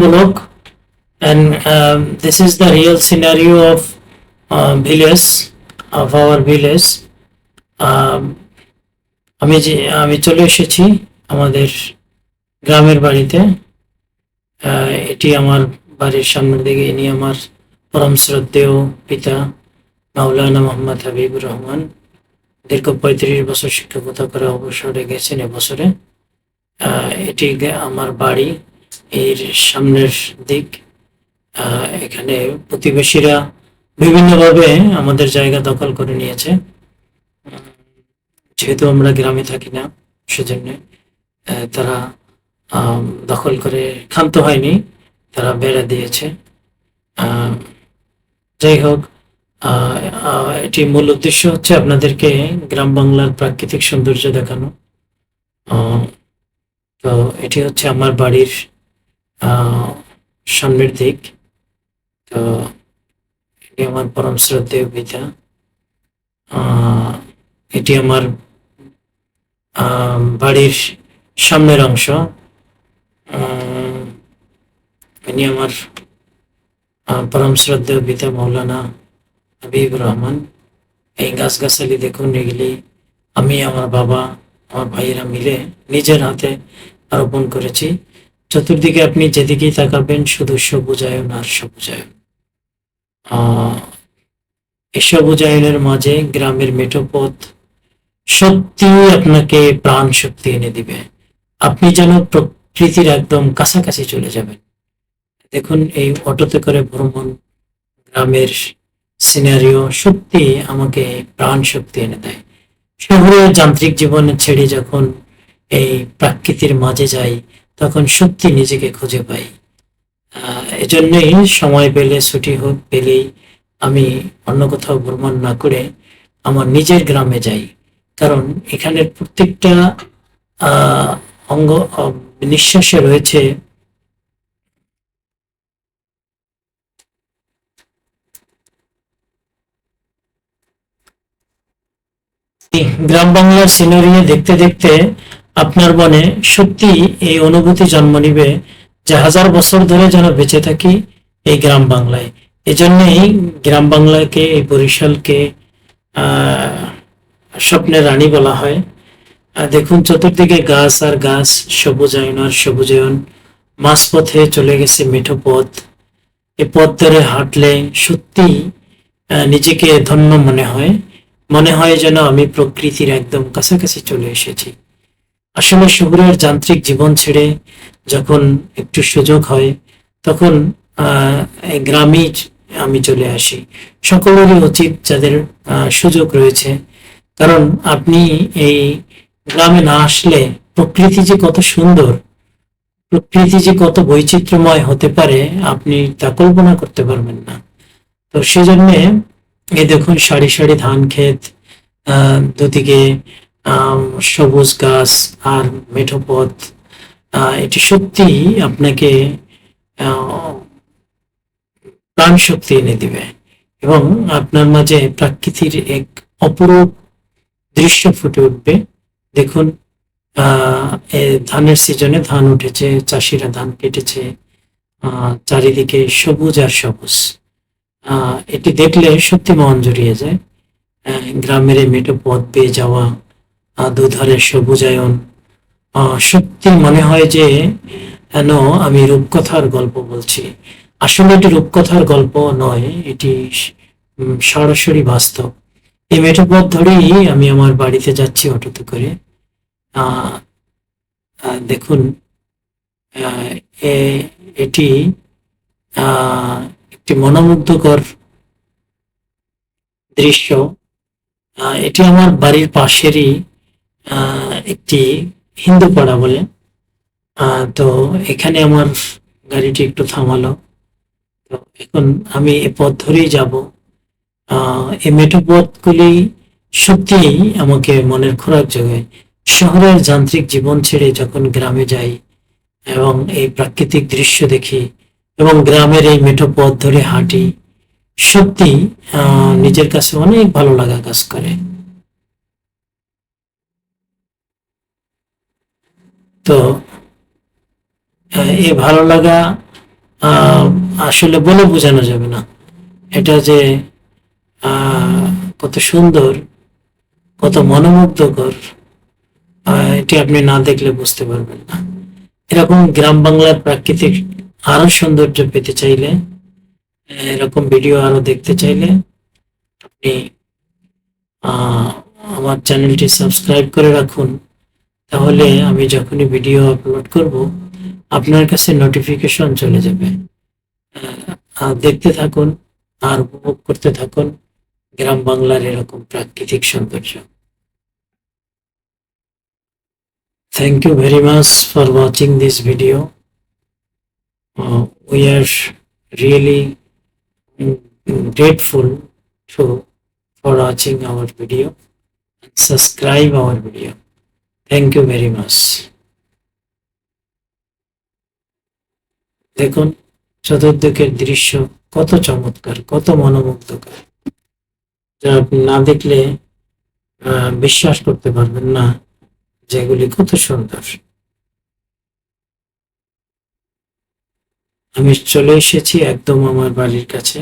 Bullock, and this is the real scenario of village, of our village. Um, আমি চলে এসেছি আমাদের গ্রামের বাড়িতে। এটি আমার বাড়ির সামনের দিকে। ইনি আমার পরম শ্রদ্ধেয় পিতা মাওলানা মোহাম্মদ হাবিবুর রহমান। দীর্ঘ ৩৫ বছর শিক্ষকতা করে অবসরে গেছেন এবছরে। এটি আমার বাড়ি, এর সামনের দিক। এখানে প্রতিবেশীরা বিভিন্নভাবে আমাদের জায়গা দখল করে নিয়েছে। যেহেতু আমরা গ্রামে থাকি না, সেজন্য তারা দখল করে ক্ষান্ত হয়নি, তারা বেড়া দিয়েছে। যাই হোক, এটি মূল উদ্দেশ্য হচ্ছে আপনাদেরকে গ্রাম বাংলার প্রাকৃতিক সৌন্দর্য দেখানো। তো এটি হচ্ছে আমার বাড়ির সামনের দিক। তো এটি আমার পরম শ্রদ্ধেয় পিতা। এটি আমার বাড়ির সামনের অংশ। ইনি আমার পরম শ্রদ্ধেয় পিতা মৌলানা হাবিবুর রহমান। এই গাছগাছালি দেখুন, এগুলি আমি, আমার বাবা, আমার ভাইয়েরা মিলে নিজের হাতে রোপণ করেছি। চতুর্দিকে আপনি যেদিকেই তাকাবেন শুধু সবুজায়ন আর সবুজায়ন। এই সবুজায়নের মাঝে গ্রামের মেঠো পথ সত্যি আপনাকে প্রাণ শক্তি এনে দিবে। আপনি যেন প্রকৃতির একদম কাছাকাছি চলে যাবেন। দেখুন, এই অটোতে করে ভ্রমণ, গ্রামের সিনারিও সত্যি আমাকে প্রাণ শক্তি এনে দেয়। শহরের যান্ত্রিক জীবনে ছেড়ে যখন এই প্রাকৃতির মাঝে যাই, তখন সত্যি নিজেকে খুঁজে পাই। এজন্যই সময় পেলে, ছুটি হোক পেলেই আমি অন্য কোথাও ভ্রমণ না করে আমার নিজের গ্রামে যাই। কারণ এখানের প্রত্যেকটা অঙ্গ নিঃশ্বাসে রয়েছে গ্রাম বাংলার সিনারি। দেখতে দেখতে আপনার মনে সত্যি এই অনুভূতি জন্ম নিবে যে 1000 বছর ধরে যেন বেঁচে থাকি এই গ্রাম বাংলায়। এজন্যই গ্রাম বাংলাকে, এই বরিশালকে স্বপ্নের রানী বলা হয়। দেখুন, চতুর্দিকে গাছ আর গাছ, সবুজায়ন আর সবুজায়ন। মাঝপথে চলে গেছে মেঠো পথ। এই পথ ধরে হাঁটলে সত্যি নিজেকে ধন্য মনে হয়। মনে হয় যেন আমি প্রকৃতির একদম কাছাকাছি চলে এসেছি। আসলে শহরের যান্ত্রিক জীবন ছেড়ে যখন একটু সুযোগ হয়, তখন গ্রামে আমি চলে আসি। সকলেরই উচিত, যাদের সুযোগ রয়েছে। কারণ আপনি এই গ্রামে না আসলে প্রকৃতি যে কত সুন্দর, প্রকৃতি যে কত বৈচিত্র্যময় হতে পারে, আপনি তা কল্পনা করতে পারবেন না। তো সেজন্য এই দেখুন, সারি সারি ধান ক্ষেত, দুদিকে সবুজ গাছ আর মেঠো পথ। এটি সত্যি আপনাকে প্রাণ শক্তি এনে দিবে এবং আপনার মাঝে প্রাকৃতির এক অপরূপ দৃশ্য ফুটে উঠবে। দেখুন, ধানের সিজনে ধান উঠেছে, চাষিরা ধান কেটেছে, চারিদিকে সবুজ আর সবুজ। এটি দেখলে সত্যি মন জুড়িয়ে যায়। গ্রামের এই মেঠো পথ বেয়ে যাওয়া, দুধারে সবুজায়ন, সত্যি মনে হয় যে যেন আমি রূপকথার গল্প বলছি। আসলে এটি রূপকথার গল্প নয়, এটি সরাসরি বাস্তব। এই মেঠো পথ ধরেই আমি আমার বাড়িতে যাচ্ছি অটোতে করে। দেখুন, এটি একটি মনোমুগ্ধকর দৃশ্য। এটি আমার বাড়ির পাশেরই একটি হিন্দু পাড়া বলে। তো এখানে আমার গাড়িটি একটু থামালো। তো এখন আমি এ পথ ধরেই যাব। এই মেঠো পথগুলি সত্যিই আমাকে মনের খোরাক যোগায়। শহরের যান্ত্রিক জীবন ছেড়ে যখন গ্রামে যাই এবং এই প্রাকৃতিক দৃশ্য দেখি এবং গ্রামের এই মেঠো পথ ধরে হাঁটি, সত্যি নিজের কাছে অনেক ভালো লাগা কাজ করে। তো এই ভালো লাগা আহ, আসলে বলে বোঝানো যাবে না। এটা যে আহ, কত সুন্দর, কত মনোমুগ্ধকর, এটি আপনি না দেখলে বুঝতে পারবেন না। এরকম গ্রাম বাংলার প্রাকৃতিক আরো সৌন্দর্য পেতে চাইলে, এরকম ভিডিও আরো দেখতে চাইলে আপনি আহ, আমার চ্যানেলটি সাবস্ক্রাইব করে রাখুন। তাহলে আমি যখনই ভিডিও আপলোড করব আপনার কাছে নোটিফিকেশন চলে যাবে। আর দেখতে থাকুন আর উপভোগ করতে থাকুন গ্রাম বাংলার এরকম প্রাকৃতিক সৌন্দর্য। Thank you very much for watching this video. We are really grateful to for watching our video and subscribe our video. Thank you very much. দেখুন চতুর্দিকের দৃশ্য কত চমৎকার, কত মনোমুগ্ধকর, যা আপনি না দেখলে বিশ্বাস করতে পারবেন না যেগুলি কত সুন্দর। আমি চলে এসেছি একদম আমার বাড়ির কাছে।